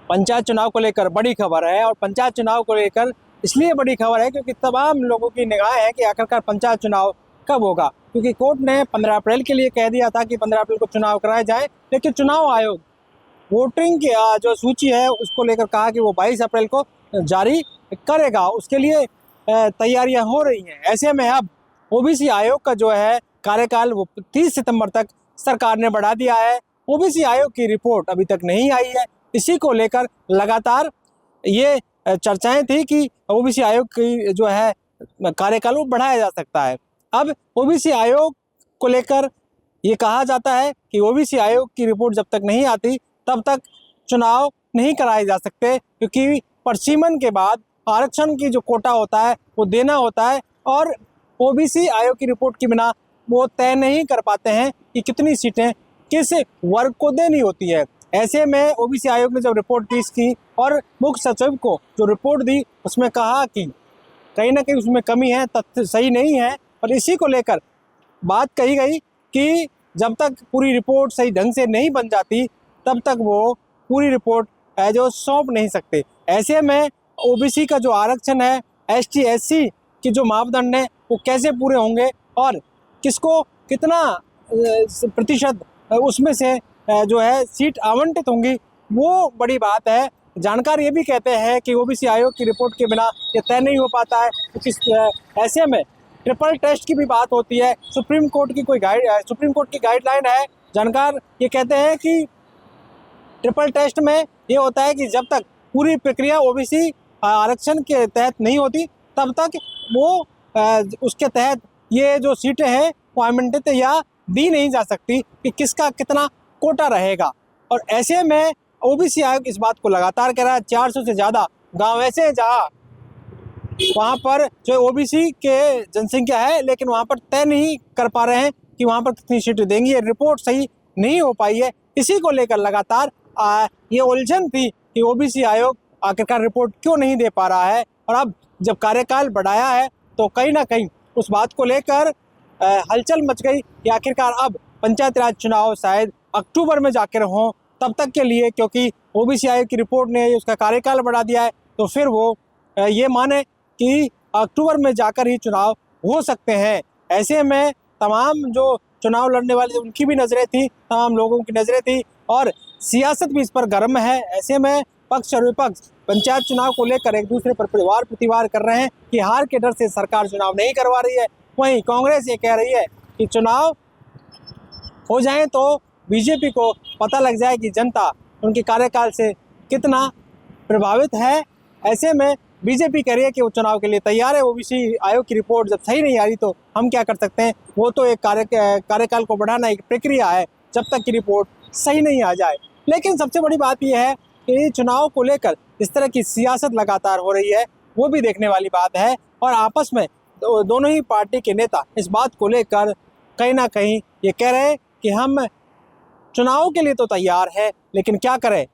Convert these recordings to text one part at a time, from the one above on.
पंचायत चुनाव को लेकर बड़ी खबर है। और पंचायत चुनाव को लेकर इसलिए बड़ी खबर है क्योंकि तमाम लोगों की निगाह है कि आखिरकार पंचायत चुनाव कब होगा, क्योंकि कोर्ट ने 15 अप्रैल के लिए कह दिया था कि 15 अप्रैल को चुनाव कराए जाए, लेकिन चुनाव आयोग वोटिंग की जो सूची है उसको लेकर कहा कि वो 22 अप्रैल को जारी करेगा। उसके लिए तैयारियां हो रही हैं। ऐसे में अब ओबीसी आयोग का जो है कार्यकाल वो 30 सितंबर तक सरकार ने बढ़ा दिया है। ओबीसी आयोग की रिपोर्ट अभी तक नहीं आई है। इसी को लेकर लगातार ये चर्चाएं थी कि ओबीसी आयोग की जो है कार्यकाल वो बढ़ाया जा सकता है। अब ओबीसी आयोग को लेकर ये कहा जाता है कि ओबीसी आयोग की रिपोर्ट जब तक नहीं आती तब तक चुनाव नहीं कराए जा सकते, क्योंकि परसीमन के बाद आरक्षण की जो कोटा होता है वो देना होता है और ओबीसी आयोग की रिपोर्ट के बिना वो तय नहीं कर पाते हैं कि कितनी सीटें किस वर्ग को देनी होती है। ऐसे में ओबीसी आयोग ने जब रिपोर्ट पेश की और मुख्य सचिव को जो रिपोर्ट दी उसमें कहा कि कहीं ना कहीं उसमें कमी है, तथ्य सही नहीं है, और इसी को लेकर बात कही गई कि जब तक पूरी रिपोर्ट सही ढंग से नहीं बन जाती तब तक वो पूरी रिपोर्ट जो सौंप नहीं सकते। ऐसे में ओबीसी का जो आरक्षण है, एसटी एससी के जो मापदंड है वो कैसे पूरे होंगे और किसको कितना प्रतिशत उसमें से जो है सीट आवंटित होंगी, वो बड़ी बात है। जानकार ये भी कहते हैं कि ओबीसी आयोग की रिपोर्ट के बिना ये तय नहीं हो पाता है, क्योंकि ऐसे में ट्रिपल टेस्ट की भी बात होती है। सुप्रीम कोर्ट की गाइडलाइन है। जानकार ये कहते हैं कि ट्रिपल टेस्ट में ये होता है कि जब तक पूरी प्रक्रिया ओबीसी आरक्षण के तहत नहीं होती तब तक वो उसके तहत ये जो सीटें हैं वो आवंटित या दी नहीं जा सकती कि किसका कितना कोटा रहेगा। और ऐसे में ओबीसी आयोग इस बात को लगातार कह रहा है। 400 से ज़्यादा गांव ऐसे हैं जहां वहां पर जो ओबीसी के जनसंख्या है, लेकिन वहां पर तय नहीं कर पा रहे हैं कि वहां पर कितनी सीटें देंगी। ये रिपोर्ट सही नहीं हो पाई है। इसी को लेकर लगातार ये उलझन थी कि ओबीसी आयोग आखिरकार रिपोर्ट क्यों नहीं दे पा रहा है। और अब जब कार्यकाल बढ़ाया है तो कहीं ना कहीं उस बात को लेकर हलचल मच गई कि आखिरकार अब पंचायत राज चुनाव शायद अक्टूबर में जाकर हों। तब तक के लिए क्योंकि ओबीसी आयोग की रिपोर्ट ने उसका कार्यकाल बढ़ा दिया है, तो फिर वो ये माने कि अक्टूबर में जाकर ही चुनाव हो सकते हैं। ऐसे में तमाम जो चुनाव लड़ने वाले उनकी भी नज़रें थी, तमाम लोगों की नज़रें थी और सियासत भी इस पर गर्म है। ऐसे में पक्ष और विपक्ष पंचायत चुनाव को लेकर एक दूसरे पर वार प्रतिवार कर रहे हैं कि हार के डर से सरकार चुनाव नहीं करवा रही है। वहीं कांग्रेस ये कह रही है कि चुनाव हो जाए तो बीजेपी को पता लग जाए कि जनता उनके कार्यकाल से कितना प्रभावित है। ऐसे में बीजेपी कह रही है कि वो चुनाव के लिए तैयार है। ओबीसी आयोग की रिपोर्ट जब सही नहीं आ रही तो हम क्या कर सकते हैं, वो तो एक कार्यकाल को बढ़ाना एक प्रक्रिया है जब तक की रिपोर्ट सही नहीं आ जाए। लेकिन सबसे बड़ी बात यह है कि चुनाव को लेकर इस तरह की सियासत लगातार हो रही है, वो भी देखने वाली बात है। और आपस में दोनों ही पार्टी के नेता इस बात को लेकर कहीं ना कहीं ये कह रहे हैं कि हम चुनाव के लिए तो तैयार है, लेकिन क्या करें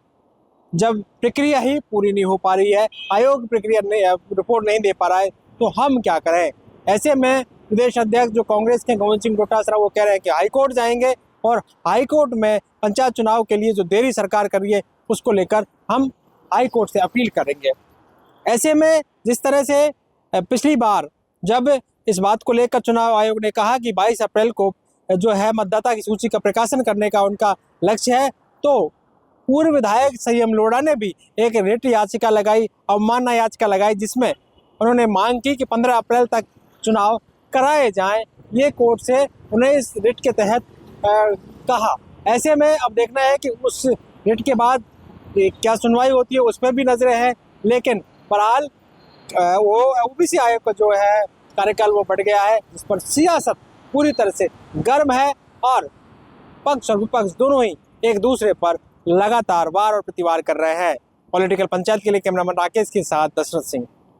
जब प्रक्रिया ही पूरी नहीं हो पा रही है, आयोग प्रक्रिया रिपोर्ट नहीं दे पा रहा है, तो हम क्या करें। ऐसे में प्रदेश अध्यक्ष जो कांग्रेस के गोविंद सिंह डोटासरा वो कह रहे हैं कि हाईकोर्ट जाएंगे और हाईकोर्ट में पंचायत चुनाव के लिए जो देरी सरकार कर रही है उसको लेकर हम हाईकोर्ट से अपील करेंगे। ऐसे में जिस तरह से पिछली बार जब इस बात को लेकर चुनाव आयोग ने कहा कि 22 अप्रैल को जो है मतदाता की सूची का प्रकाशन करने का उनका लक्ष्य है, तो पूर्व विधायक संयम लोढ़ा ने भी एक रिट याचिका लगाई, अवमानना याचिका लगाई, जिसमें उन्होंने मांग की कि 15 अप्रैल तक चुनाव कराए जाएं। ये कोर्ट से उन्हें इस रिट के तहत कहा। ऐसे में अब देखना है कि उस रिट के बाद क्या सुनवाई होती है, उस पर भी नजरें हैं। लेकिन बहरहाल वो ओबीसी आयोग का जो है कार्यकाल वो बढ़ गया है, जिस पर सियासत पूरी तरह से गर्म है और पक्ष और विपक्ष दोनों ही एक दूसरे पर लगातार वार और प्रतिवार कर रहे हैं। पॉलिटिकल पंचायत के लिए कैमरामैन राकेश के साथ दशरथ सिंह।